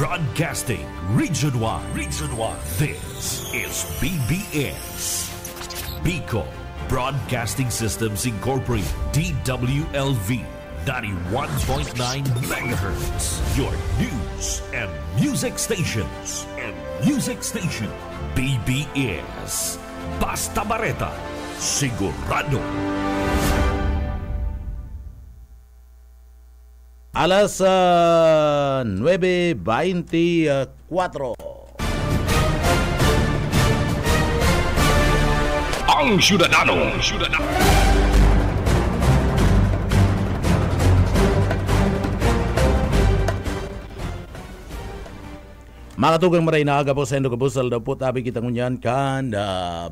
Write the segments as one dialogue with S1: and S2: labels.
S1: Broadcasting Region 1. Region 1. This is BBS. Bicol Broadcasting Systems Incorporated. DWLV 91.9 MHz. Your news and music stations. BBS. Basta Bareta. Sigurado.
S2: Alas 9:24.
S1: Ang Syudadano.
S2: Mga tugang maray na aga po sa Indo Kabusal daw po tabi kita ngunyan kan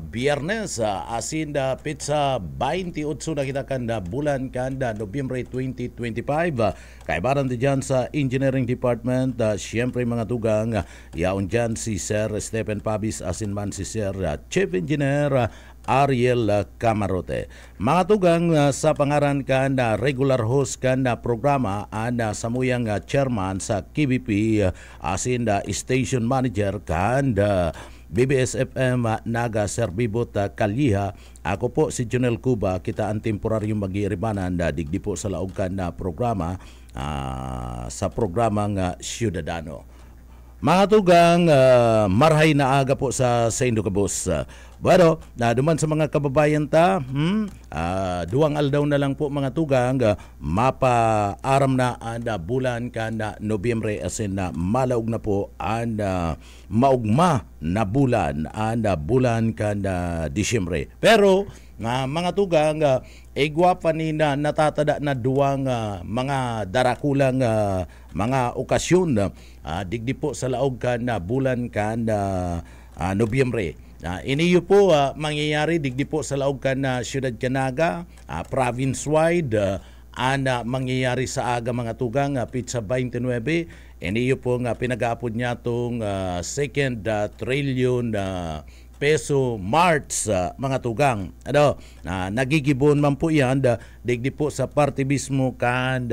S2: Biyernes asin da pizza 28 na kita kan bulan kan Nobyembre 2025 kaibaran di dyan sa Engineering Department siyempre mga tugang yaon dyan si Sir Stephen Pabis asin man si Sir Chief Engineer Ariel Camarote. Mga tugang sa pangaran kan regular host kan programa sa muyang chairman sa KBP asin station manager kan BBS FM Naga Serbibot Kalyiha. Ako po si Junel Cuba, kita ang temporaryong mag-iiribanan digdi po sa laog kan programa sa programang Syudadano. Mga tugang, marhay na aga po sa Indo Kabus. Pero, duman sa mga kababayan ta, duwang aldaw na lang po mga tugang, mapaaram na ang bulan ka na Nobyembre asin na malaog na po ang maugma na bulan ang bulan ka na Disyembre. Pero, mga tugang, igwapa ni na natatada na duwang mga darakulang mga okasyon digdi po sa laog ka na bulan ka na Nobyembre. Iniyo po mangyayari digdi po sa laog ka na Siyudad Canaga, province-wide, mangyayari sa aga mga tugang pizza 29. Iniyo po nga pinag-aapod niya itong 2 trillion peso March mga tugang. Nagigibon man po yan digdi po sa party mismo kan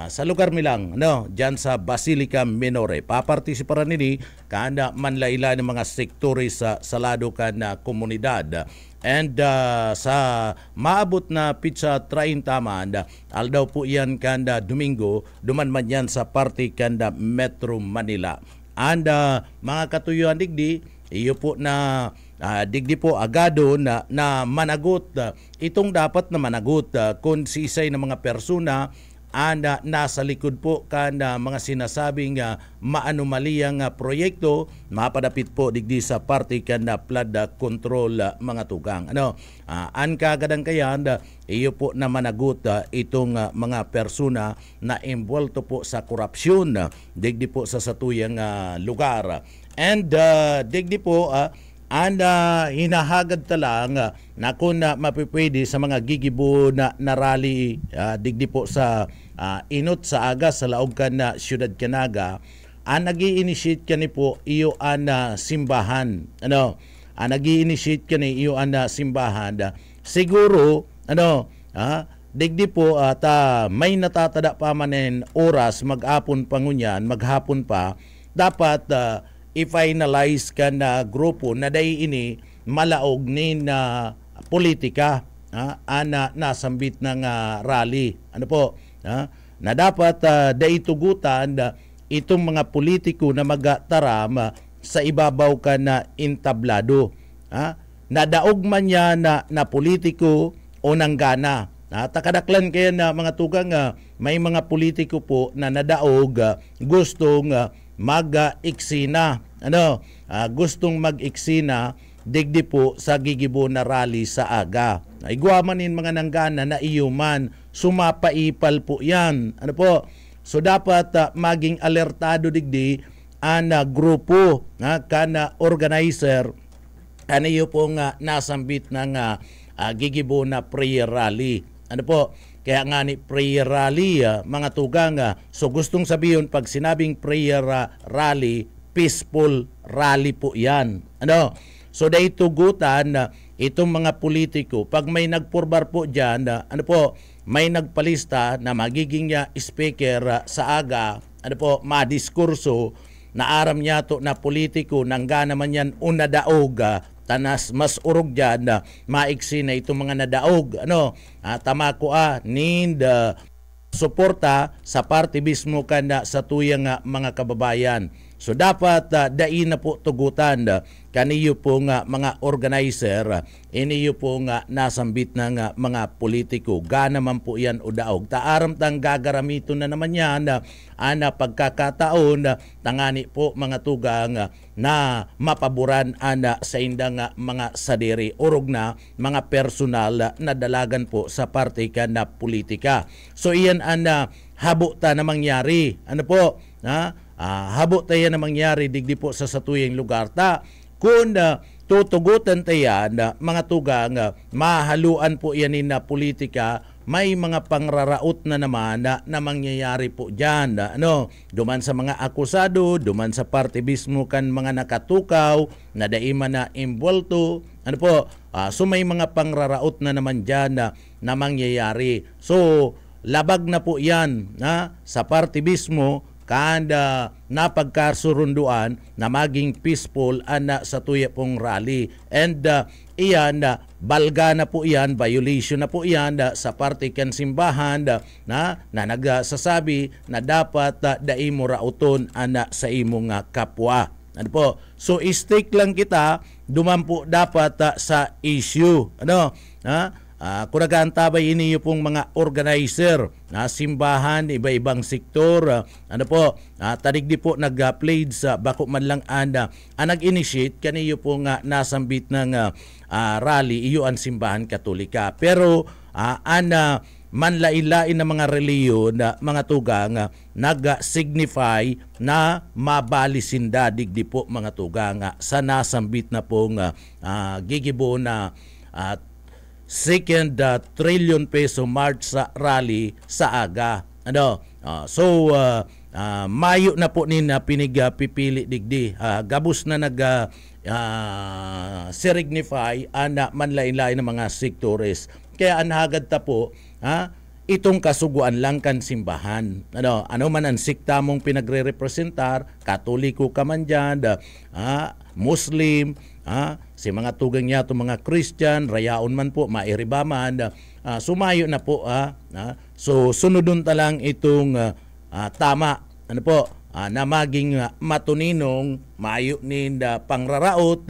S2: sa lugar milang dyan sa Basilica Minore. Papartisiparan nini kan manlaila ng mga sektoris sa salado kan komunidad. And sa maabot na pizza 30 man, aldaw po yan kan Domingo, duman man yan sa party kan Metro Manila. And mga katuyuan digdi, iyo po na digdi po agado na managot itong dapat na managot kung sisay ng mga persona nasa likod po kan mga sinasabing maanumaliyang proyekto mapadapit po digdi sa party kan flood control mga tugang. An kagadang kayan iyo po na managot itong mga persona na involved po sa korupsyon digdi po sa satuyang lugar. And digdi po hinahagad talang na kung mapipwede sa mga gigibo na rally digdi po sa inot sa aga sa laog kan na Siyudad Canaga nag-i-initiate ka ni po iyo simbahan. Nag-i-initiate ka ni iyo simbahan. Siguro digdi po may natatada pa manen oras maghapon pa dapat i-finalize ka na grupo na dahi ini malaog ni na politika nasambit ng rally. Na dapat dahi tugutan itong mga politiko na magtaram sa ibabaw ka na intablado. Nadaog man niya na politiko o nanggana. Takadaklan kaya na mga tugang may mga politiko po na nadaog gustong mag-iksina. Gustong mag-iksina digdi po sa gigibo na rally sa aga. Igwamanin mga nanggana na iyuman sumapaipal po yan. So dapat maging alertado digdi grupo kana organizer iyo po nga nasambit ng gigibo na prayer rally. Kaya nga ni prayer rally, mga tugang, so gustong sabihin pag sinabing prayer rally, peaceful rally po yan. So dahil tugutan itong mga politiko, pag may nagpurbar po dyan, may nagpalista na magiging speaker sa aga, ano po, madiskurso na aram niya to na politiko nangga naman yan unadaog tanas mas urog dyan na maiksi na itong mga nadaog tama ko need suporta sa party mismo kana sa tuyang mga kababayan. So dapat dain na po tugutan kaniyo po nga mga organizer, iniyo po nga nasambit na nga mga politiko. Gana man po yan o daog. Taaram tang gagaramito na naman yan ana pagkakataon tangani po mga tugang na mapaboran ana sa indang mga sadiri. Urog na mga personal na dalagan po sa parte ka na politika. So iyan ana habo ta na mangyari. Ano po? Habo tayo na mangyari digdi po sa satuyang lugar ta kung tutugutan tayo na mga tugang mahaluan po yan na politika, may mga pangraraot na naman na mangyayari po dyan duman sa mga akusado, duman sa parte mismo kan mga nakatukaw na daima na involto so may mga pangraraot na naman dyan na mangyayari. So labag na po yan sa parte mismo kanda napagkasurunduan na maging peaceful sa tuya pong rally. And iyan, balga na po iyan, violation na po iyan sa parte kan simbahan na nagsasabi na dapat daimo rauton sa imong kapwa. So stick lang kita, duman po dapat sa issue. Kung nag-aantabay iniyo pong mga organizer na simbahan, iba-ibang sektor, tadig di po nag-played sa bako man lang nag-initiate kaniyo pong nasambit ng rally, iyo ang simbahan katolika. Pero manlain-lain na mga reliyon na mga tugang nag-signify na mabalisinda digdi po mga tugang sa nasambit na pong gigibo na second trillion peso march sa rally sa aga. So mayo na po ni pinigpipili digdi. Gabus na signify manlain-lain ng mga sektores. Kaya anhagad ta po itong kasuguan lang kan simbahan. Ano man ang sikta mong pinagre-representar, Katoliko ka man dyan, Muslim, si mga tugang niya to mga Christian, rayaon man po, mairibaman, sumayo na po. So sunodun ta lang itong tama na maging matuninong mayo nin pangraraot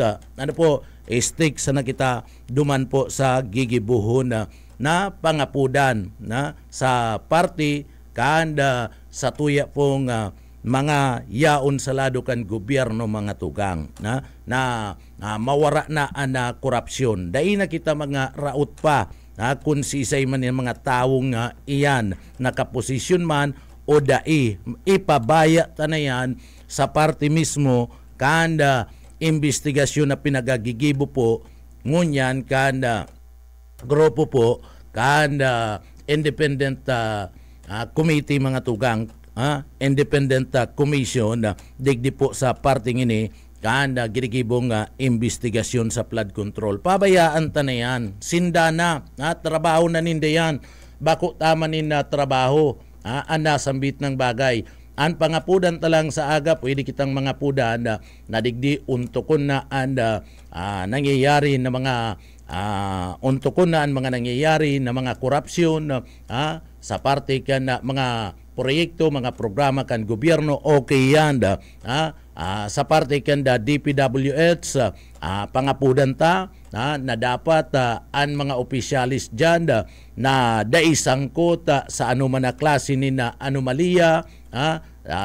S2: stick sa nakita duman po sa gigibuhon na pangapudan sa party kanda sa tuya pong mga yaon sa lado kan gobyerno mga tugang na mawara na korupsyon. Dahil na kita mga raot pa kung sisay man yung mga taong iyan nakaposisyon man o ipabaya ta na yan sa party mismo kanda investigasyon na pinagagigibo po ngunyan kanda grupo po kanda independent committee mga tugang independent commission digdi po sa parting ini kanda girigibong investigasyon sa flood control. Pabayaan ta na yan, sindana trabaho na ninda yan, bako tama na trabaho nasambit ng bagay. Ang pangapudan talang sa aga, pwede kitang mga pudan na digdi untukon na nangyayari na mga untukon na ang mga nangyayari na mga korupsyon sa parte kan mga proyekto, mga programa kan gobyerno, okay yan sa parte kan DPWH pangapudan ta na dapat ang mga opisyalis dyan na daisangkot sa anuman na klase ni na anomalya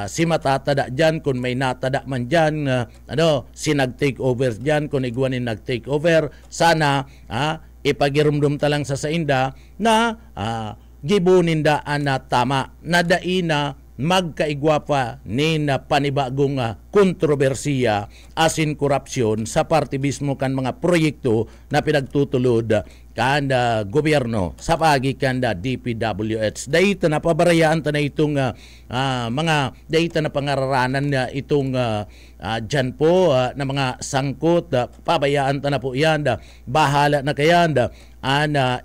S2: si matatada dyan kung may natada man dyan si nag-take over dyan kung iguanin nag-take over sana ipagirumdum talang sa sainda na gibuninda na tama na daina magkaigwapa ni na panibagong kontrobersiya asin korupsyon sa parte mismo kan mga proyekto na pinagtutulod kan gobyerno sa pagi kan DPWH. Dahita na pabarayaan ta na itong mga dahita na pangararanan na itong dyan po na mga sangkot pabayaan ta na po yan bahala na kayan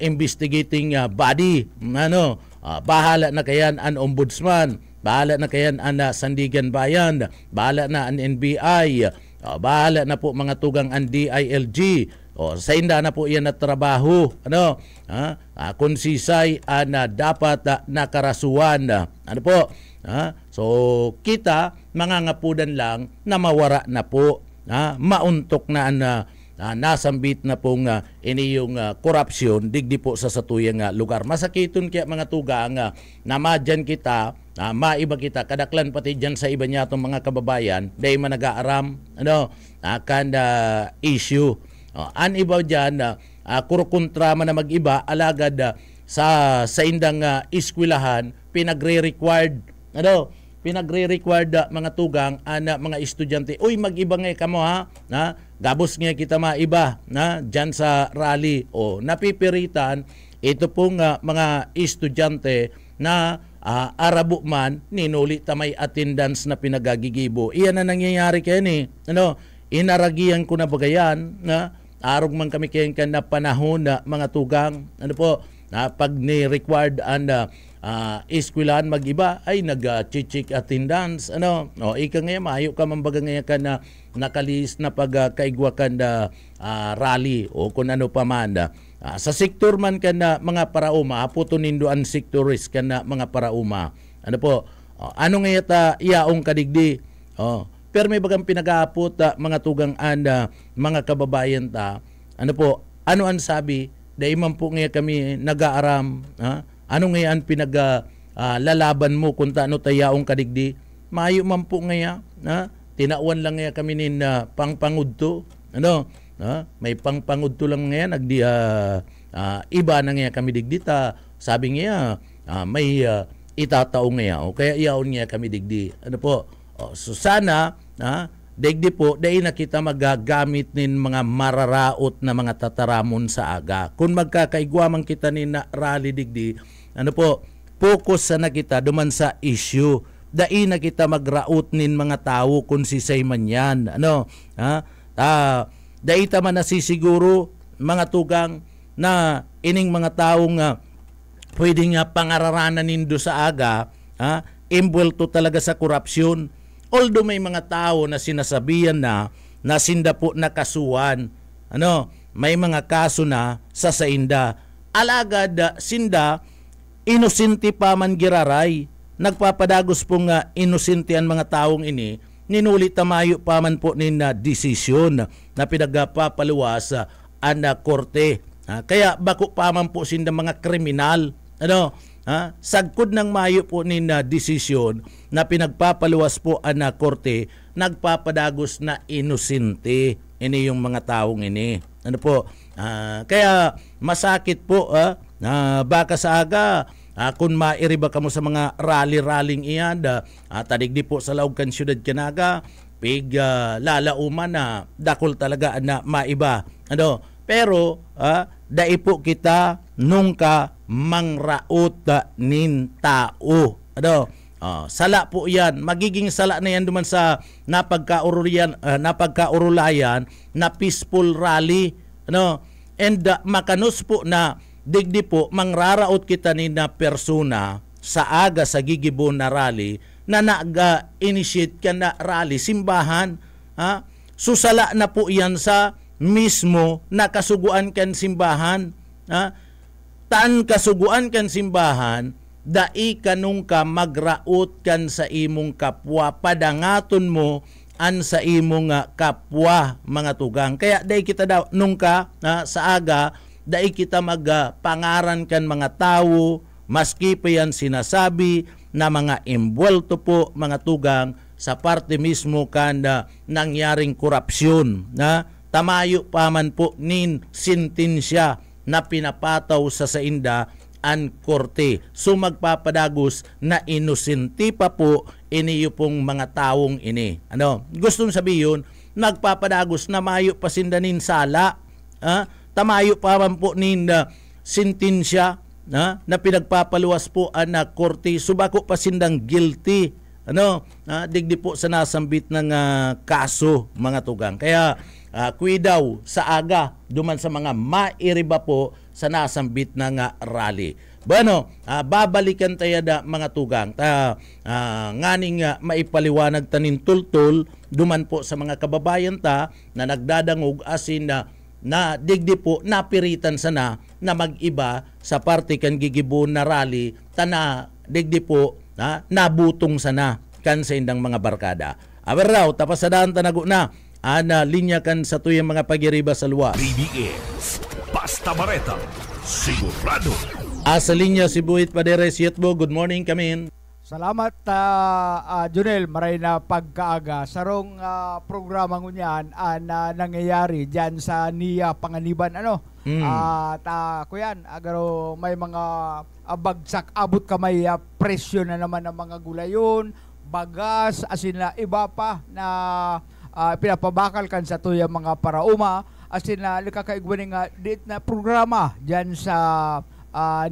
S2: investigating body bahala na kayan ang ombudsman bahala na kayan ang Sandigan Bayan, bahala na ang NBI, bahala na po mga tugang ang DILG. Sa inda na po yan na trabaho, kung sisay na dapat nakarasuan. So kita mangangapudan lang na mawara na po, mauntok na nasambit na pong iniyong korupsyon digdi po sa satuyang lugar. Masakiton kaya mga tugang namadyan kita, maiba kita, kadaklan pati dyan sa iba niya itong mga kababayan, dahil manag-aaram, issue. An iba dyan, kurukontra man na mag-iba, alagad sa indang iskwilahan, pinagre-required, mga tugang, mga estudyante, uy, mag-iba nga kamo gabos nga kita maiba, dyan sa rally. Napipiritan, ito pong mga estudyante na Arabo man, ninuli tamay attendance na pinagagigibo. Iyan na nangyayari kayo ni, inaragian ko na bagayan, arog man kami kayo na panahon na mga tugang, pag ni-required iskwilahan mag-iba ay nag-chichik attendance, ika ngayon maayo ka mambaga ngayon ka na nakalis na pagkaigwa ka na rally o kung ano pa man. Sa sektor man ka na mga parauma, puto nindoan sektoris ka na mga parauma. Ano ngayon iyaong kadigdi? Pero may bagang pinag-aapot mga tugang mga kababayan ano ang sabi, dahil man po ngayon kami nag-aaram, ano ngayon lalaban mo kung ano tayaong kadigdi, maayo man po ngayon, tinauan lang ngayon kami nin pangpangudto, may pangpangudto lang ngayon, iba na ngayon kami digdita, sabi ngayon, may itatao ngayon, kaya iyaon ngayon kami digdi, so sana, digdi po, dahil na kita magagamit nin mga mararaot na mga tataramon sa aga. Kung magkakaigwaman kita nin na rally digdi, focus na kita duman sa issue. Dahil na kita magraot nin mga tao kung sisay man yan. Dahil taman nasisiguro, mga tugang, na ining mga taong pwedeng pangararanan nindo sa aga, imbwelto talaga sa korupsyon. Although may mga tao na sinasabihan na sinda po nakasuhan, may mga kaso na sa sainda. Alagad sinda, inosente pa man giraray. Nagpapadagos po nga inosente ang mga taong ini, ninulit tamayo pa man po ni na desisyon na pinagpapaluwas ang korte. Kaya bako pa man po sinda mga kriminal. Sagkod ng mayo po ni na desisyon na pinagpapaluwas po ang korte, nagpapadagos na inosente ini yung mga taong ini. Kaya masakit po baka sa aga kung mairiba ka mo sa mga rally-rallying iyan, tadigdi po sa laog kan syudad Kanaga, lalauman na dakol talaga na maiba. Pero dai po kita nungka mangraot nin tao. Sala po yan. Magiging sala na yan duman sa napagkaurulayan na peaceful rally. And makanos po na digdi po mangraraot kita ni na persona sa aga sa gigibo na rally na naga-initiate ka na rally, simbahan. Susala na po yan sa mismo nakasuguan kan simbahan. Taan kasuguan kan simbahan, dai kanung ka magraot kan sa imong kapwa, padangaton mo an sa imong kapwa, mga tugang. Kaya dai kita daw nung ka sa aga, dai kita magpangaran kan mga tao, maski pa yan sinasabi na mga imbwelto po, mga tugang, sa parte mismo kan nangyaring korupsyon. Tamayo pa man po nin sintensya na pinapataw sa sainda ang korte. So magpapadagos na inosente pa po iniyo pong mga taong ini. Gustong sabihin, nagpapadagos na mayo pa sindanin sala. Tamayo pa man po nin sintensya na pinagpapaluwas po ang korte. Subako pa sindang guilty. Digdi po sa nasambit ng kaso, mga tugang. Kaya kuidaw sa aga duman sa mga mairiba po sa nasambit ng rally. Bueno, babalikan tayo da mga tugang. Nganing maipaliwanag tanin tultul duman po sa mga kababayan ta na nagdadangog asin na digdi po napiritan sana na mag-iba sa parte kan gigibon na rally tana digdi po nabutong sana kan sa indang mga barkada. Aber raw tapasadaan tanago na ana linya kan sa tuyang mga pagiriba sa luwas.
S1: BBS Basta Bareta, sigurado.
S2: Sa linya si Buhit Paderes Yetbo. Good morning, Kamin.
S3: Salamat, Junel. Maray na pagkaaga. Sarong programa ngunyan na nangyayari dyan sa NIA Panganiban. Kuyan, agaro may mga bagsak, abot kamay presyo na naman ng mga gulayon, bagas, asin na iba pa na pinapabakal kan sa tuyang mga parauma, asin na likakaigwaning dit na programa dyan sa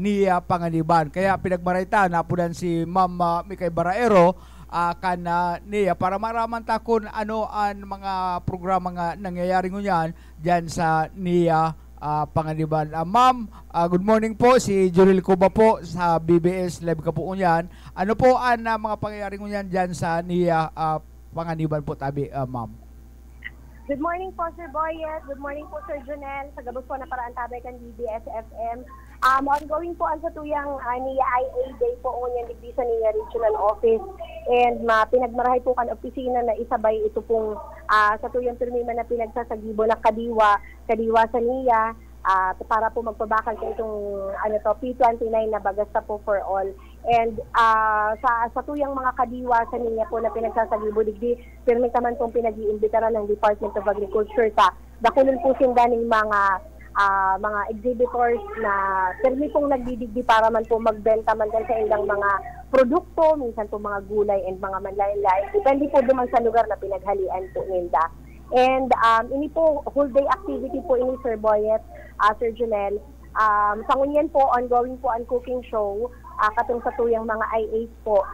S3: NIA Panganiban. Kaya pinagmarayta na punan si Ma'am Mikay Baraero kan NIA para maraman takon ano ang mga programa nga nangyayari ngunyan dyan sa NIA Panganiban. Ma'am, good morning po. Si Juril Cuba po sa BBS Live ka po ngunyan. Ano po ang mga pangyayari ngunyan dyan sa NIA Panganiban po tabi, ma'am?
S4: Good morning po, Sir Boyet. Good morning po, Sir Jonel. Sa gabos po na paraan tabay kan BBS FM. Ongoing po ang satuyang NIA IA Day po ngunyan digdi sa NIA Regional Office. And pinagmarahay po kan opisina na isabay ito pong satuyang pirmima na pinagsasagibo na kadiwa sa NIA para po magpabakal sa itong P29 na bagasta po for all. And sa tuyang mga kadiwa sa NIA po na pinagsasagibo digdi, pirmi naman pong pinag-iimbitaran ng Department of Agriculture dakulun po sindaning mga exhibitors na pirmi pong nagdidigdi para man po magbenta man sa ilang mga produkto, minsan po mga gulay and mga manlain-lain. Depende po duman sa lugar na pinaghalian po nila. And ini po whole day activity po ini, Sir Boyet, Sir Junel. Sa ngunyan po, ongoing po ang cooking show katong sa tuyang mga IAs po.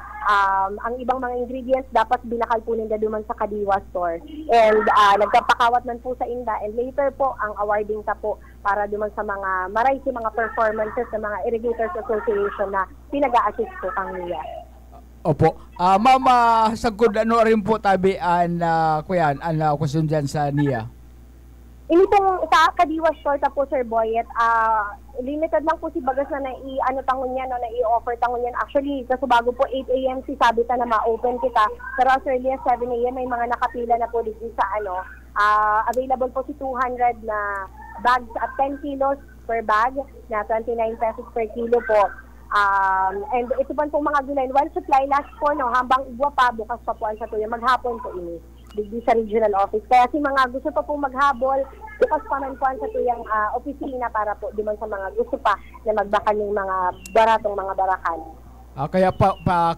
S4: Ang ibang mga ingredients dapat binakal po nila duman sa Kadiwa store. And nagkapakawat man po sa inda. And later po, ang awarding ta po para duman sa mga maray si mga performances ng mga Irrigators Association na pinag-a-assist po kang niya.
S3: Opo. Ma'am, sagod rin po tabi kuyan, question dyan sa NIA?
S4: Ini pong sa Kadiwa store ta po, Sir Boyet, limited lang po si bagas na tangon niya, na i-offer tangon niyan. Actually, kasi bago po 8 a.m. si sabi ta na ma-open kita. Pero as early as 7 a.m. may mga nakapila na po dito sa available po si 200 na bags at 10 kilos per bag na 29 pesos per kilo po. And ito pa po mga gulay. While supply last po, hambang igwa pa, bukas pa po ang satuya. Maghapon po ini digdi sa regional office. Kaya si mga gusto pa po maghabol, bukas pa man po ang satuyang opisina para po duman sa mga gusto pa na magbakal ng mga baratong mga barakan.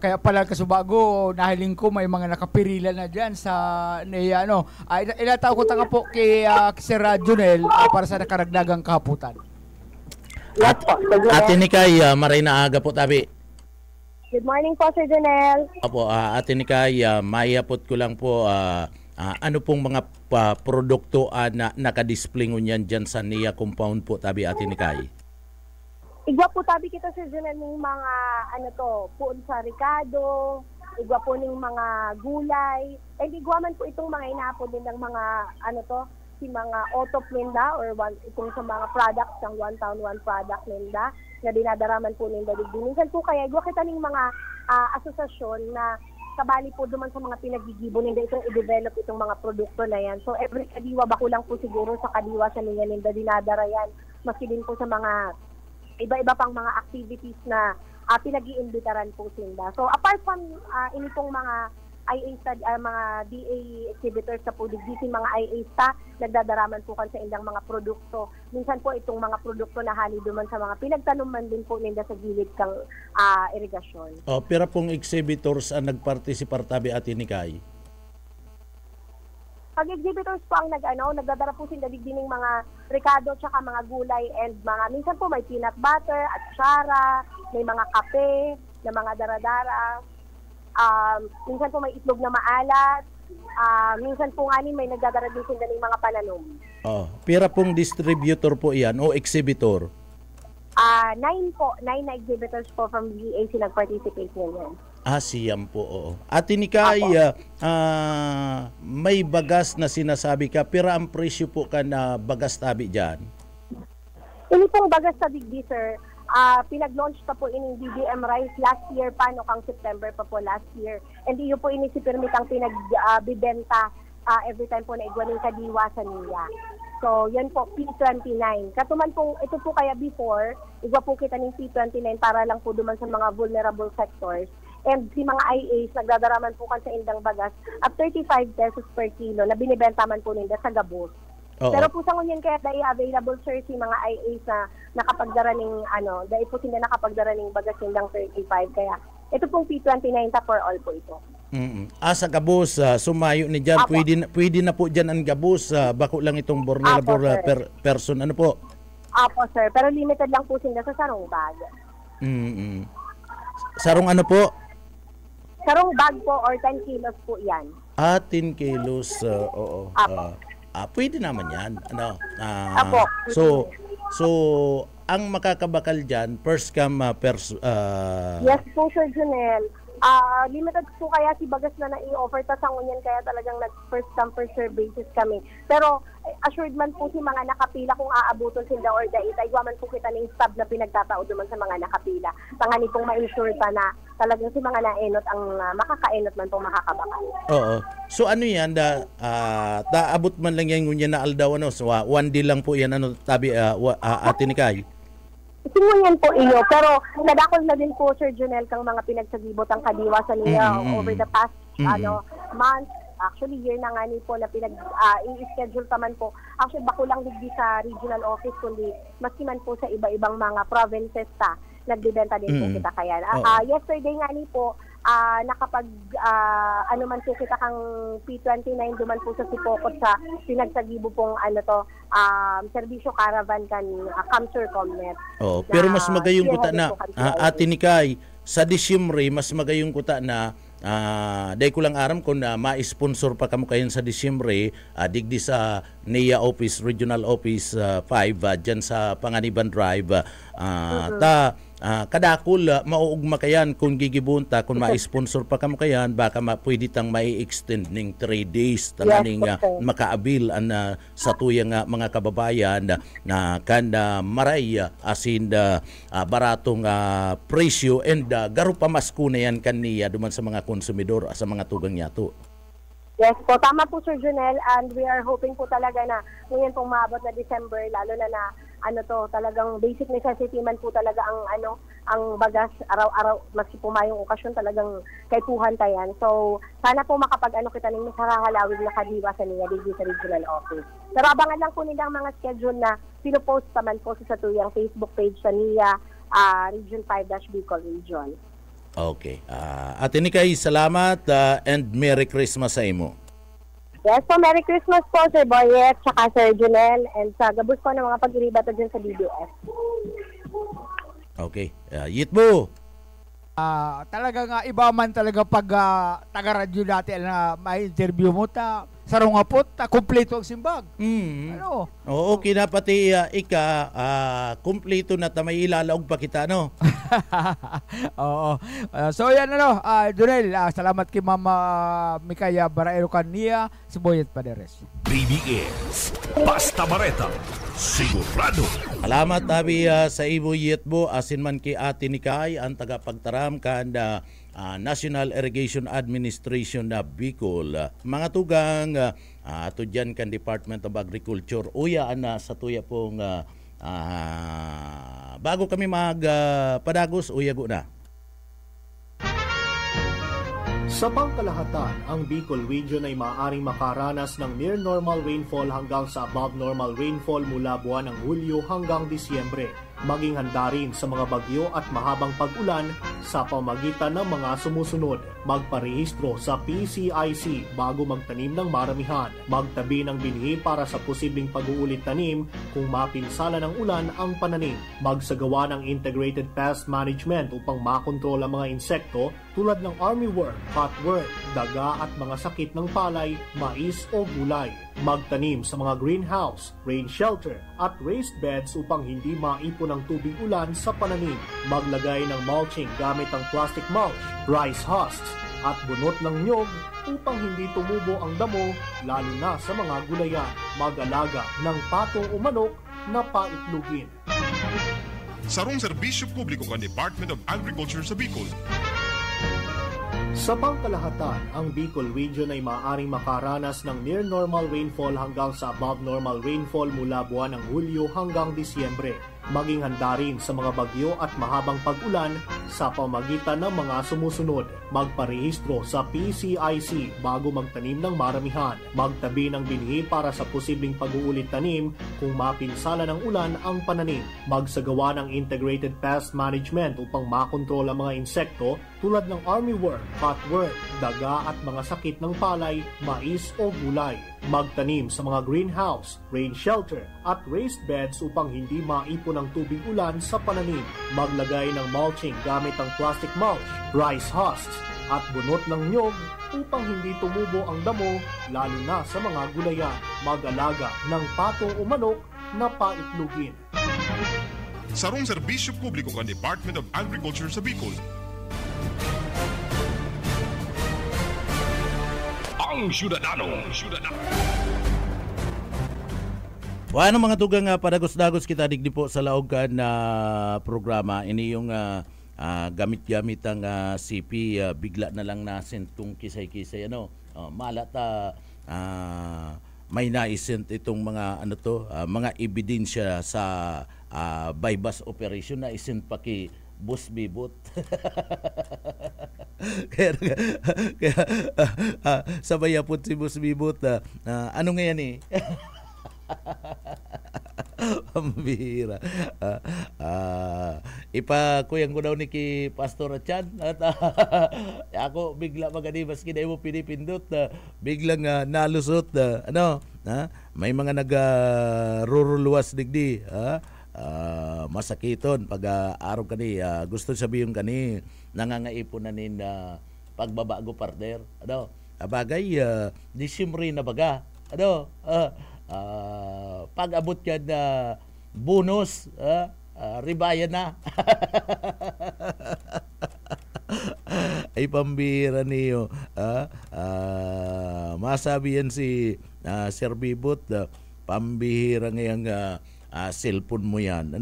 S3: Kaya pala kasubago, nahiling ko may mga nakapirila na dyan sa NIA. Ilataw ko tanga po kay Sir Junel para sa nakaragdagang kahaputan.
S2: Ate Nikay, maray na aga po tabi.
S4: Good morning po, Sir Jonel.
S2: Apo, Ate Nikay, mayapot ko lang po ano pong mga produkto na nakadisplay ngunyan dyan sa NIA compound po tabi, Ate Nikay?
S4: Igwa po tabi kita, Sir Jonel, ng mga puon sa Ricardo, igwa po ng mga gulay, and igwa man po itong mga inapon din ng mga si mga auto ninda or itong sa mga products ng one town one product ninda na dinadaraman po ninda digdi. Minsan po kaya igwa kita ng mga asosasyon na kabali po duman sa mga pinagigibo ninda itong i-develop itong mga produkto na yan. So every kadiwa bako lang po siguro sa kadiwa sa ninda dinadara yan. Maski din po sa mga iba-iba pang mga activities na pinag-iimbitaran po sila. So apart from initong mga mga DA exhibitors sa po digdi mga IA nagdadaraman po kan sa ilang mga produkto. Minsan po itong mga produkto na hani duman sa mga pinagtanuman din po ninda sa gilid kang irigasyon.
S2: Pero pong exhibitors ang nagpartisipar tabi, Ate Nikay?
S4: Pag exhibitors po ang nagdadara po sila digdi ng mga Ricardo tsaka mga gulay and minsan po may peanut butter at atsara, may mga kape na mga daradara. Minsan po may itlog na maalat. Minsan po nga may nagdadara din sila ng mga pananom.
S2: Pira pong distributor po yan o exhibitor?
S4: 9 na exhibitors po from VAC nag-participate ngayon.
S2: Siyam po, oo. Ate Nikay, may bagas na sinasabi ka, pero ang presyo po ka na bagas tabi dyan?
S4: Ini pong bagas sa Digdi, sir, pinag-launch pa po ini BBM Rice last year pa, no, kang September pa po last year. And iyo po ini si Permit ang pinagbibenta every time po na igwaning kadiwa sa niya. So, yan po, P29. Katuman po, ito po kaya before, igwa po kita ng P29 para lang po duman sa mga vulnerable sectors. And si mga IAs, nagdadaraman po kan sa indang bagas at 35 pesos per kilo na binibenta man po nila sa gabos.
S2: Oo.
S4: Pero po sa ngunyan kaya dahil available, sir, si mga IAs na nakapagdara ng, dahil po sila nakapagdara ng bagas indang 35. Kaya ito pong P29 ta for all po ito.
S2: Sa gabos, sumayo ni dyan, pwede na po dyan ang gabos, bako lang itong vulnerable person, ano po?
S4: Apo, sir, pero limited lang po sila sa sarong bag.
S2: Sarong ano po?
S4: Sarong bag po or 10 kilos po yan.
S2: 10 kilos, oo.
S4: Apo.
S2: Pwede naman yan. Ano?
S4: Apo.
S2: So, ang makakabakal dyan, first come,
S4: Yes po, Sir Junel. Limited po kaya si bagas na i-offer ta sa ngunyan kaya talagang first come first serve basis kami. Pero assured man po si mga nakapila kung aabuton sila or dait, aywa man po kita ng stab na pinagtatao duman sa mga nakapila. Tangani pong ma-ensure ta na talagang si mga naenot ang makakaenot man po makakabakal.
S2: Oo. So ano yan, abot man lang yan ngunyan na aldaw, ano? So, 1 day lang po yan, ano, tabi, Ate Nikay?
S4: Singunyan po iyo, pero nadakol na din po, Sir Junel, kang mga pinagsagibot ang kadiwa sa niya over the past months. Actually, year na nga ni po na i-schedule taman po. Actually, bako lang digdi sa regional office, kundi maski man po sa iba-ibang mga provinces nagbibenta din po kita kaya. Yesterday nga ni po, ano man po kita kang P29 duman po sa Sipokot sa pinagsagibo pong serbisyo caravan kan Kamsur Comnet.
S2: Pero mas magayong kuta na Ate Nikay, sa Disyembre mas magayong kuta na dahil ko lang aram kung ma-sponsor pa kamo kayo sa Disyembre, digdi sa NEA Office, Regional Office 5, dyan sa Panganiban Drive, kadakol mauugma kayan kung gigibunta, kung ma-sponsor pa kamo kayan, baka pwede tang mai-extend ng 3 days talaning makaabil sa tuyang mga kababayan na kanda maray asin baratong presyo and garo pa mas kunayan kaniya duman sa mga konsumidor sa mga tugang yato.
S4: Yes po, tama po, Sir Junel, and we are hoping po talaga na ngayon pong maabot na December, lalo na talagang basic necessity man po talaga ang bagas araw-araw, maski po mayong okasyon talagang kaipuhan tayan. So, sana po kita ng masarahalawig na kadiwa sa niya digdi sa regional office. Pero abangan lang po nilang mga schedule na pinopost naman po sa tuyang Facebook page sa niya, Region 5-Bicol Region.
S2: Okay. Ate Nikay, salamat and Merry Christmas sa imo.
S4: Yes po, Merry Christmas po, Sir Boyet, saka Sir Junel, and sa gabos po ng mga pag-iribato dyan sa DBS.
S2: Okay. Yitbo.
S3: Talaga nga, iba man talaga pag taga-radyo natin na may interview mo, sarong apot, kumpleto ang simbag. Ano?
S2: Oo, kinapati kumpleto na may ilalaog pa kita, no?
S3: Oo. So yan, Junel, salamat kay Mama Mikaya Baraero Kania, si Boyet Paderes.
S1: BBS, Basta Bareta, sigurado.
S2: Salamat tabi sa Ibo Yetbo, asin man kay Ate Nikay, ang tagapagtaram kanda National Irrigation Administration na Bicol. Mga tugang ato dyan kan Department of Agriculture, uya sa tuya pong bago kami magpadagos, uyago na.
S5: Sa pangkalahatan, ang Bicol Region ay maaaring makaranas ng near normal rainfall hanggang sa above normal rainfall mula buwan ng Hulyo hanggang Disyembre. Maging handa rin sa mga bagyo at mahabang pag-ulan sa pamagitan ng mga sumusunod. Magparehistro sa PCIC bago magtanim ng maramihan. Magtabi ng binhi para sa posibleng pag-uulit tanim kung mapinsala ng ulan ang pananim. Magsagawa ng integrated pest management upang makontrol ang mga insekto tulad ng armyworm, cutworm, daga at mga sakit ng palay, mais o gulay. Magtanim sa mga greenhouse, rain shelter at raised beds upang hindi maipon ang tubig ulan sa pananim. Maglagay ng mulching gamit ang plastic mulch, rice husks at bunot ng nyog upang hindi tumubo ang damo lalo na sa mga gulayan. Mag-alaga ng pato o manok na paitlugin.
S6: Sarong serbisyo publiko kan Department of Agriculture sa Bicol.
S5: Sa pangkalahatan, ang Bicol Region ay maaaring makaranas ng near normal rainfall hanggang sa above normal rainfall mula buwan ng Hulyo hanggang Disyembre. Maging handa rin sa mga bagyo at mahabang pag-ulan sa pamagitan ng mga sumusunod. Magparehistro sa PCIC bago magtanim ng maramihan. Magtabi ng binhi para sa posibleng pag-uulit tanim kung mapinsala ng ulan ang pananim. Magsagawa ng integrated pest management upang makontrol ang mga insekto tulad ng armyworm, cutworm, daga at mga sakit ng palay, mais o gulay. Magtanim sa mga greenhouse, rain shelter at raised beds upang hindi maipon ang tubig ulan sa pananim. Maglagay ng mulching gamit ang plastic mulch, rice husks at bunot ng nyog upang hindi tumubo ang damo lalo na sa mga gulayan. Mag-alaga ng pato o manok na paitlugin.
S6: Sarong serbisyo publiko kan Department of Agriculture sa Bicol.
S1: Ang Syudadano.
S2: Ano mga tugang padagos-dagos kita digdi po sa laogan na programa. Ini yung gamit-gamit ang CP, bigla na lang nasin itong kisay-kisay. Malata may naisent itong mga mga ebidensya sa bypass operation na isent pa ki Boss Bibot. kaya sabay apot si Boss Bibot. Ano nga yan eh? Pambira. Ipakuyang ko daw ni ki Pastor Chan at ako bigla maganibas kinay mo pinipindot biglang nalusot may mga nag-ruruluwas digdi masakiton pag araw kani gusto sabihin kani nangangaipon na nin pagbabago partner bagay Disyembre na baga pag-abot ka na bonus ribaya na ay pambira niyo masabi yan si Sir Bibot pambihira ngayang cellphone mo yan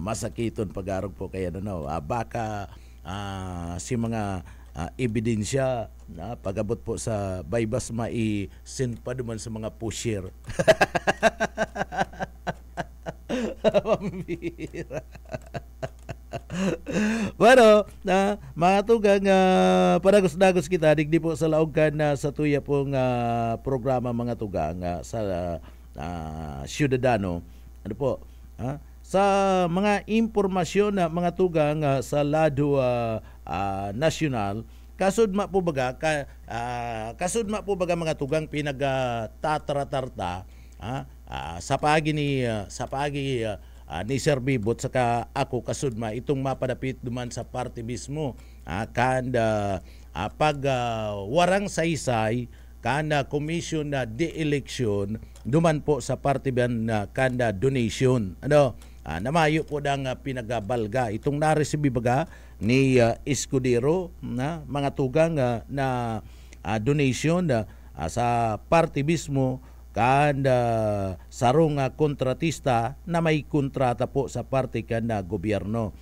S2: masakiton pag-arog po kaya baka si mga ebidensya pag-abot po sa bypass mai-send pa duman sa mga pusher. Pambira. Bueno, mga tugang padagos-dagos kita digdi po sa laogan sa tuya pong programa mga tugang sa Syudadano. Sa mga impormasyon na mga tugang sa lado nasyonal, kasudma po baga mga tugang pinagtatratarta sa pagi ni Sir Bibot saka ako kasudma itong mapadapit duman sa party mismo pag warang saysay kanda commission na de-election duman po sa party ban na kanda donation namayo po dang pinagabalga itong naresibi baga ni Escudero na mga tugang na donation sa party mismo kanda sarong kontratista na may kontrata po sa party kanda gobyerno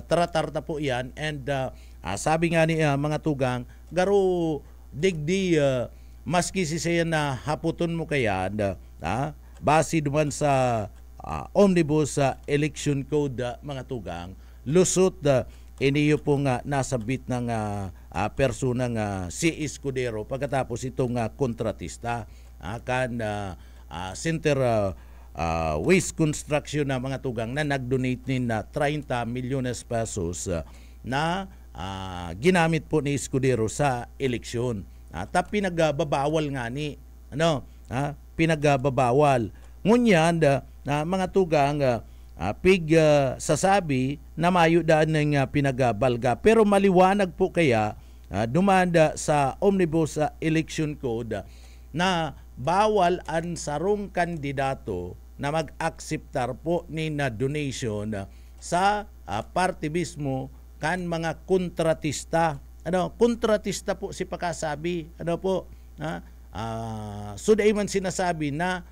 S2: tratarta po yan and sabi nga ni mga tugang garo digdi maski si siya na haputon mo kaya base duman sa omnibus election code mga tugang lusot iniyo po nga nasabit ng persona nga si Escudero pagkatapos itong kontratista center waste construction na mga tugang na nag-donate nin na 30 milyones pesos na ginamit po ni Escudero sa eleksyon. Pinagbabawal nga ni pinagbabawal. Ngunyan mga tugang sasabi na mayo daan ng pinagabalga, pero maliwanag po kaya dumanda sa Omnibus Election Code na bawal ang sarong kandidato na mag-akseptar po ni na donation sa party mismo kan mga kontratista. Kontratista po si pakasabi. So dahil man sinasabi na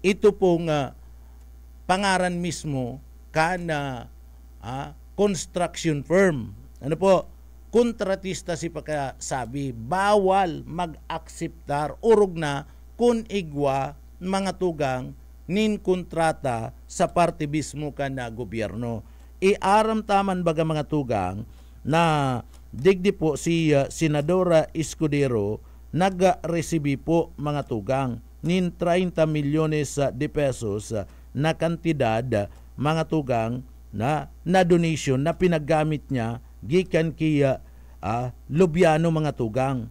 S2: ito pong pangaran mismo kana construction firm. Kontratista si pagkasabi, bawal mag-akseptar urog na kun igwa mga tugang nin kontrata sa parte mismo kana gobyerno. Iaram taman baga mga tugang na digdi po si Senadora Escudero nag-resibi po mga tugang nin 30 milyones de pesos na kantidad mga tugang na donation na pinagamit niya gikan kiya Lubiano mga tugang.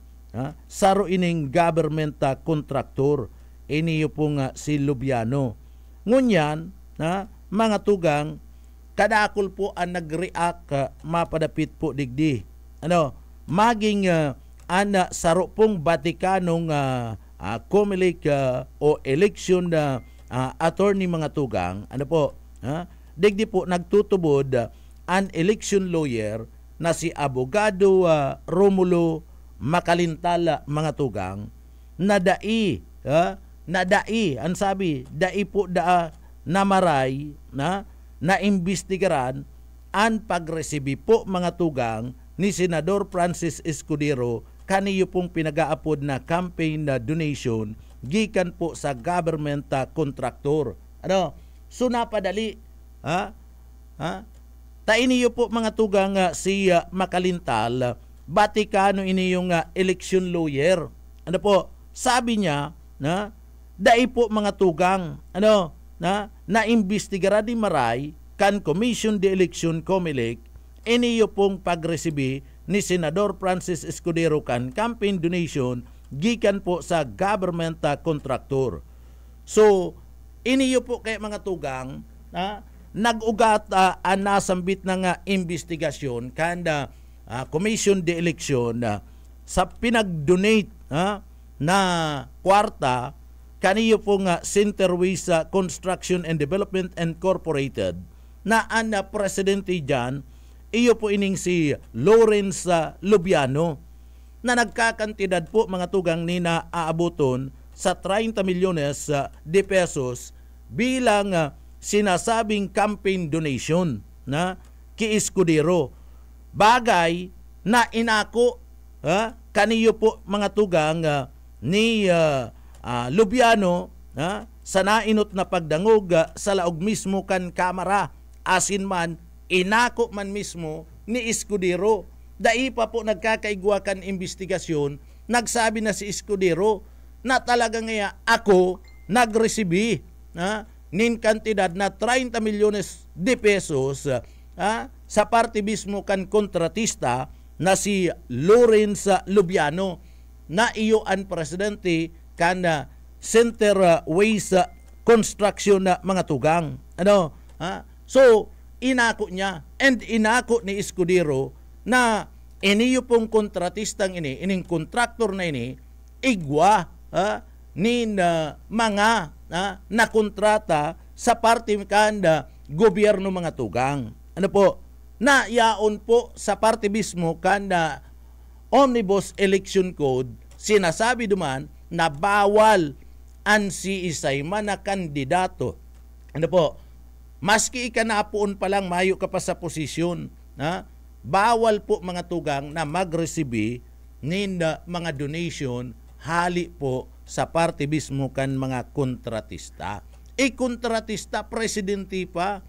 S2: Saro ining government contractor iniyo po nga si Lubiano. Ngunyan mga tugang kadakol po ang nag-react mapadapit po digdi. Maging saro pong Vaticanong Comelec o election attorney mga tugang, digdi po nagtutubod an election lawyer na si Abogado Romulo Macalintala mga tugang na dai ang sabi dai po namaray na imbestigaran an pagresibi po mga tugang ni Senador Francis Escudero kaniyo pong pinag-aapod na campaign na donation gikan po sa government contractor. So napadali iniyo po mga tugang si Macalintal, Vaticano iniyong election lawyer. Sabi niya dai po mga tugang na imbestigara di maray kan Commission de Election Comelec iniyo pong pagresibi ni Senador Francis Escudero kan campaign donation gikan po sa government contractor. So iniyo po kay mga tugang nag-ugat nasambit na nga investigasyon kanda Commission de Election sa pinag-donate na kwarta kaniyo po nga Centerways Construction and Development Incorporated na ang presidente dyan iyo po ining si Lawrence Lubiano na nagkakantidad po mga tugang ni na aabuton sa 30 milyones de pesos bilang sinasabing campaign donation na ki Escudero. Bagay na inako kaniyo po mga tugang ni Lubiano sa nainot na pagdangog sa laog mismo kan kamera asin man inako man mismo ni Escudero. Dai pa po nagkakaigwa kan investigasyon, nagsabi na si Escudero na talaga ngaya ako nagresibi nin kantidad na 30 milyones de pesos sa parte mismo kan kontratista na si Lawrence Lubiano na iyo ang presidente kan Centerways Construction na mga tugang. So inako niya and inako ni Escudero na iniyo pong kontratistang ining kontraktor na ini igwa nin mga nakontrata sa parte kanda gobyerno mga tugang. Na yaon po sa parte mismo kanda Omnibus Election Code sinasabi duman na bawal ang siisay man na kandidato. Maski ikanapoon pa lang mayo ka pa sa posisyon, bawal po mga tugang na magresibi nin mga donation hali po sa parte mismo kan mga kontratista. Kontratista presidente pa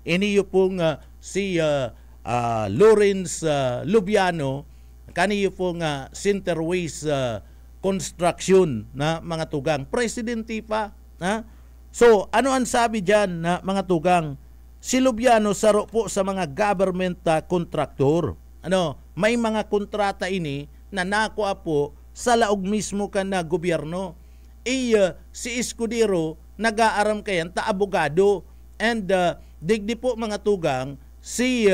S2: iniyo pong si Lawrence Lubiano kaniyo pong Centerways Construction na mga tugang presidente pa Ha? So, ano ang sabi dyan na mga tugang? Si Lubiano saro po sa mga government contractor. May mga kontrata ini na nakuha po sa laog mismo ka na gobyerno. Si Escudero nag-aaram kayan ta abogado, and digdi po mga tugang si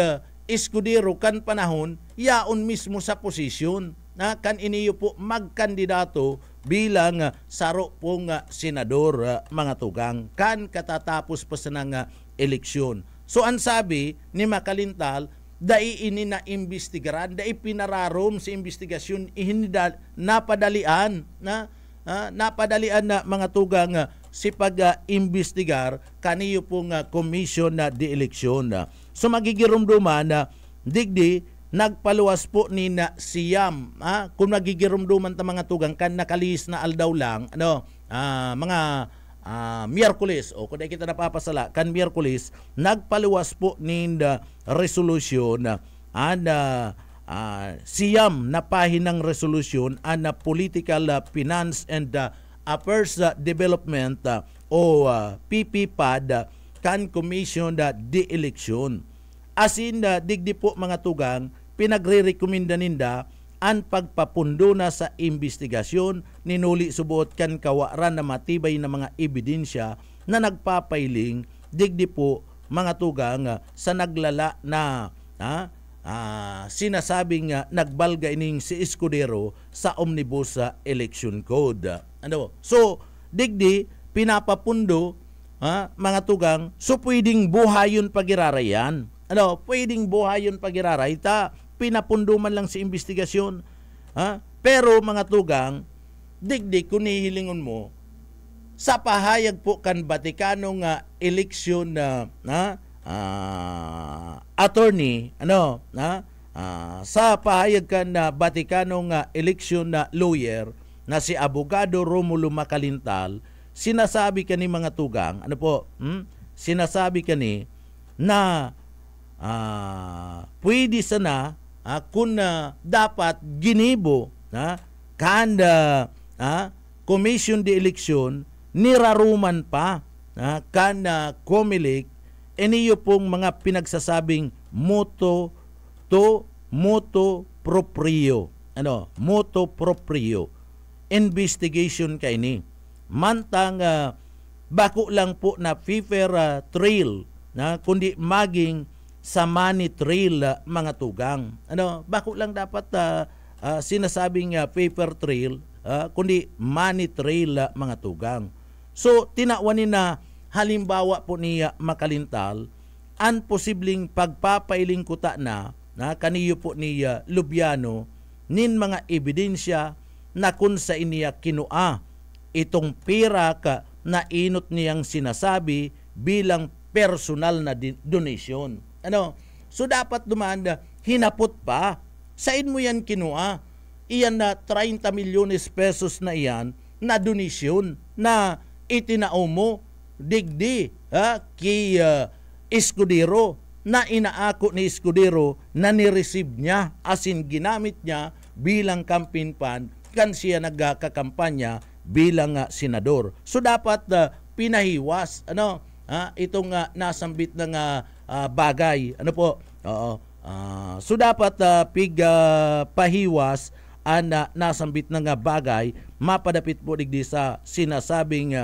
S2: Escudero kan panahon yaon mismo sa posisyon na kan iniyo po magkandidato bilang saro pong senador, mga tugang, kan katatapos pa sa ng eleksyon. So ang sabi ni Makalintal, dai ini na imbestigaran, dai pinararom sa investigasyon, napadalian na mga tugang si pag-imbestigar kaniyo pong commission na di eleksyon. So magigirumduman na digdi nagpaluwas po ni na siyam, kung magigirumduman ta mga tugang kan nakalis na aldaw lang mga Miyerkules, o kung kita napapasala kan Miyerkules, nagpaluwas po ni resolution siyam na pahinang resolution na political finance and affairs development o PPPAD kan commission di eleksyon. Asin digdi po mga tugang, pinagre-rekomenda ninda ang pagpapundo na sa investigasyon, ninuli subuot kan kawaran na matibay na mga ebidensya na nagpapailing digdi po mga tugang sa naglala na sinasabing nagbalga ining si Escudero sa Omnibus Election Code. So digdi pinapapundo mga tugang, so pwedeng buhayon pagirarayan. Pwedeng buhayon pagiraray ta pinapundo man lang sa investigasyon. Pero mga tugang, digdi kung nihilingon mo, sa pahayag po kan Vaticano nga election attorney, sa pahayag kan Vaticano nga election lawyer na si Abogado Romulo Makalintal, sinasabi kani mga tugang, sinasabi kani na pwede sana kung dapat ginibo kanda commission de eleksyon niraruman pa Comelec iniyo pong mga pinagsasabing motu proprio motu proprio investigation kay ni mantang bako lang po na paper trail kundi maging sa money trail, mga tugang. Bako lang dapat sinasabing paper trail, kundi money trail, mga tugang. So tinawanin na halimbawa po niya Makalintal ang posibleng pagpapailing kuta na kaniyo po niya Lubiano nin mga ebidensya na kung sa iniya kinua itong pera na inot niyang sinasabi bilang personal na donation. So dapat dumanda, hinapot pa. Sain mo yan kinua? Iyan na 30 milyones pesos na iyan na donasyon na itinao mo digdi kay Escudero na inaako ni Escudero na ni-receive niya asin ginamit niya bilang campaign fund kan siya nagkakampanya bilang senador. So dapat pinahiwas itong nasambit ng bagay. So dapat pahiwas ang nasambit ng bagay mapadapit po digdi sa sinasabing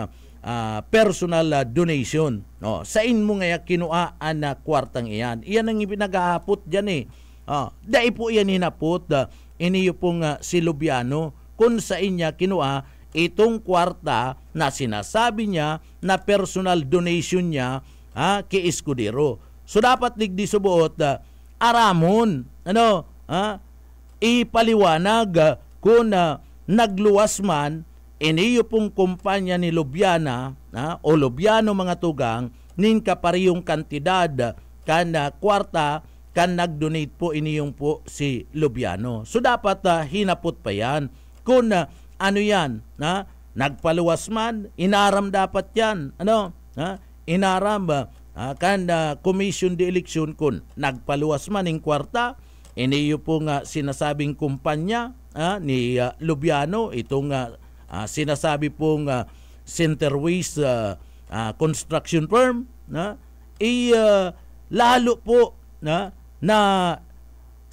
S2: personal donation. Sain mo nga kinua ang kwartang iyan. Iyan ang ipinaghahapot dyan dai po iyan hinapot iniyo pong si Lubiano kung sa inya kinua itong kwarta na sinasabi niya na personal donation niya kay Escudero. So dapat digdi subuot aramon ipaliwanag kung nagluwas man iniyo pong kumpanya ni Lubiana o Lubiano mga tugang nin kaparihong kantidad kan kwarta kan nag-donate po iniyong po si Lubiano. So dapat hinapot pa yan kung ano yan nagpaluwas man inaram dapat yan inaram kan commission de eleksyon kun nagpaluwas man ng kwarta iniyo pong sinasabing kumpanya ni Lubiano itong sinasabi pong Centerways construction firm, na lalo po na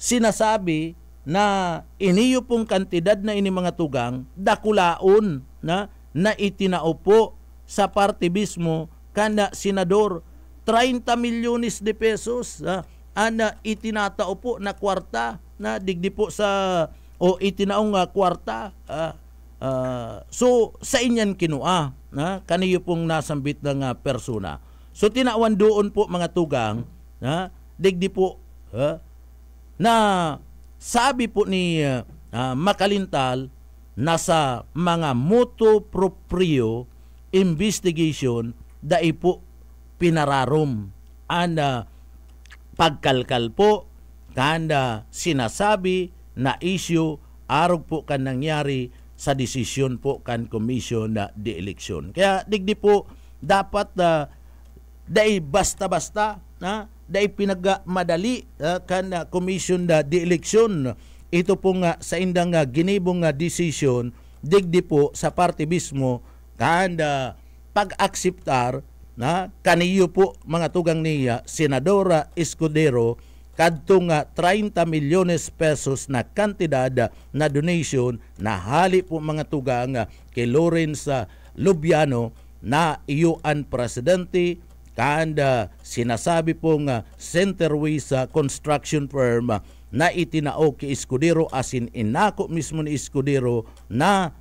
S2: sinasabi na iniyo pong kantidad na ini mga tugang dakulaon na itinaupo sa parte mismo kana senador 30 milyones de pesos ana itinatao po na kwarta na digdi po sa o itinaong kwarta so sa inyan kinua kaniyo pong nasambit ng persona. So tinawan doon po mga tugang digdi po na sabi po ni Makalintal nasa mga motu proprio investigation dai po pinararom ana pagkalkal po kanda sinasabi na issue arog po kan nangyari sa desisyon po kan commission na de eleksyon. Kaya digdi po dapat dai basta-basta dai pinagmadali kan commission na de eleksyon. Ito po nga sa indang ginibong desisyon digdi po sa parte mismo kanda pag-akseptar kaniyo po mga tugang niya Senadora Escudero kadtong 30 milyones pesos na kantidad na donation na hali po mga tugang kay Lawrence Lubiano na iyuan presidente kanda sinasabi pong Centerways construction firm na itinao kay Escudero asin inako mismo ni Escudero na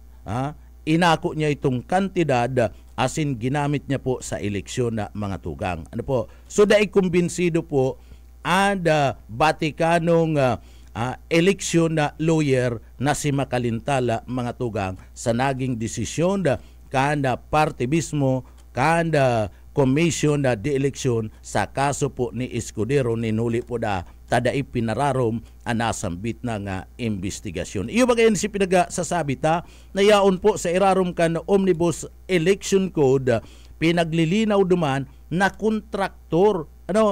S2: inako niya itong kantidad asin ginamit niya po sa eleksyon na mga tugang. Ano po? So dai kumbinsido po Vaticanong eleksyon na lawyer na si Makalintala mga tugang sa naging desisyon kanda parte mismo kanda commission na de eleksyon sa kaso po ni Escudero ninuli po tadai pinararom anasambit na nga investigasyon. Iyo bagayan si pinagsasabi na yaon po sa irarom kan Omnibus Election Code pinaglilinaw duman na kontraktor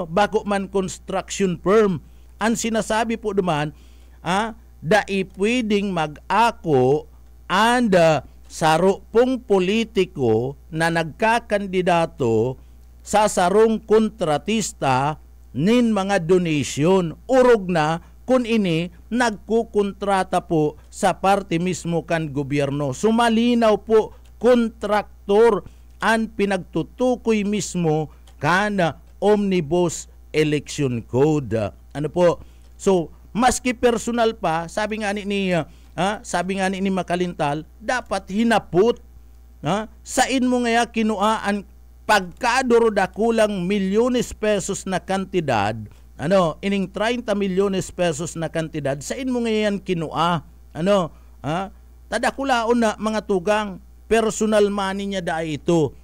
S2: bako man construction firm ang sinasabi po duman dai pwedeng mag-ako and saro pong politiko na nagkakandidato sa sarong kontratista nin mga donation urog na kun ini nagkukontrata po sa parte mismo kan gobyerno. Sumalinaw po kontraktor ang pinagtutukoy mismo kan Omnibus Election Code. Ano po? So maski personal pa sabi nga ni Makalintal dapat hinapot sain mo nga kinuaan pagkaduro da kulang milyones pesos na kantidad ining 30 milyones pesos na kantidad sain mo nga yan kinua tadakulaon na mga tugang personal money niya da ito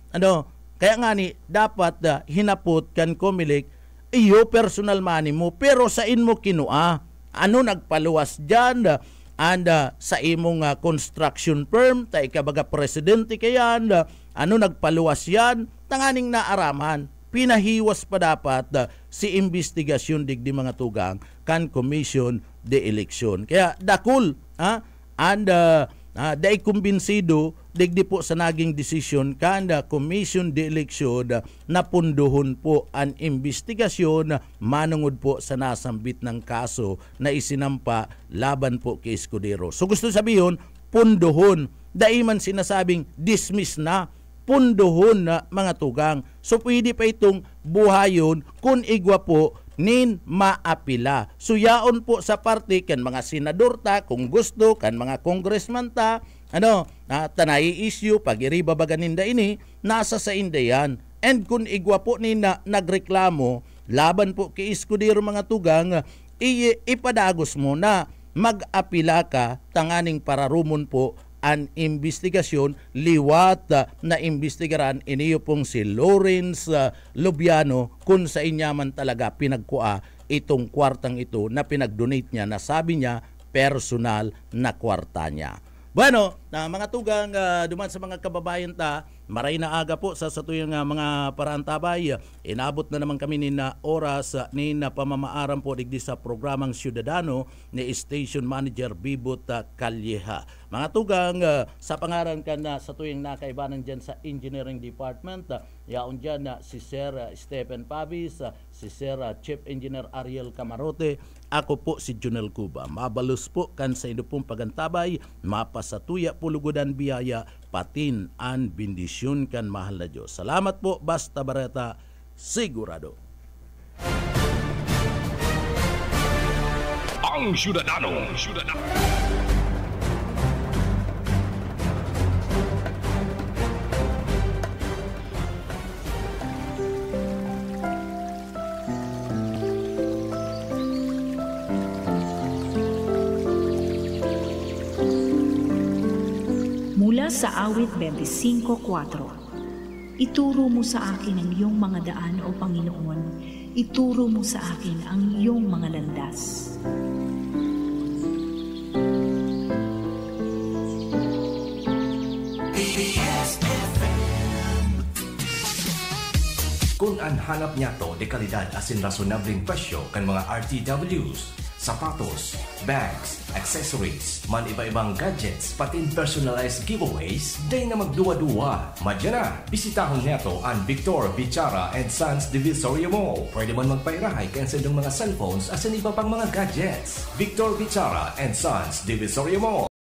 S2: kaya nga ni dapat hinapot kan Comelec iyo personal money mo pero sain mo kinua nagpaluwas dyan sa imong construction firm tay kabaga presidente kayan nagpaluwas yan tanganing naaraman pinahiwas pa dapat si investigasyon digdi mga tugang kan commission de eleksyon. Kaya dakul dai kumbinsido digdi po sa naging desisyon kanda commission de eleksyon na punduhon po ang investigasyon manungod po sa nasambit ng kaso na isinampa laban po kay Escudero. So gusto sabihin punduhon dai man sinasabing dismiss na punduhon na mga tugang. So pwede pa itong buhayon kung igwa po nin maapila. So yaon po sa parte kan mga senador kung gusto kan mga congressman tanay issue pag-iriba baganinda ini nasa sa indayan. And kung igwa po ni nagreklamo laban po kay Escudero mga tugang ipadagos mo na mag-apila ka tanganing pararumon po ang investigasyon liwat na investigaran iniyo pong si Lawrence Lubiano kung sa inyaman talaga pinagkua itong kwartang ito na pinag-donate niya na sabi niya personal na kwarta niya. Bueno, mga tugang duman sa mga kababayan ta, maray na aga po sa tuyong mga parantabay. Inabot na naman kami ni na oras ni na pamamaaram po digdi sa programang Ciudadano ni Station Manager Bibot Calleja. Mga tugang, sa pangaran ka na sa tuyong nakaibanan dyan sa Engineering Department, yaon dyan si Sir Stephen Pavis, si Sir Chief Engineer Ariel Camarote, ako po si Junel Cuba. Mabalus po kan sa inyo pong pagantabay, mapasatuya pulugudan biyaya, patin an bendisyon kan mahal na Diyos. Salamat po, basta bareta, sigurado.
S1: Ang Ciudadano.
S7: Mula sa awit 25:4, ituro mo sa akin ang iyong mga daan, O Panginoon, ituro mo sa akin ang iyong mga landas.
S8: Kung ang hanap niya to de kalidad asin rasonableng presyo kan mga RTWs, sapatos, bags, accessories, man iba-ibang gadgets, patin personalized giveaways, day na magduwa-duwa. Madya na, bisitahon neto ang Victor Bichara and Sons Divisoria Mall. Pwede man magpairahay kansa ng mga cellphones asin iba pang mga gadgets. Victor Bichara and Sons Divisoria Mall.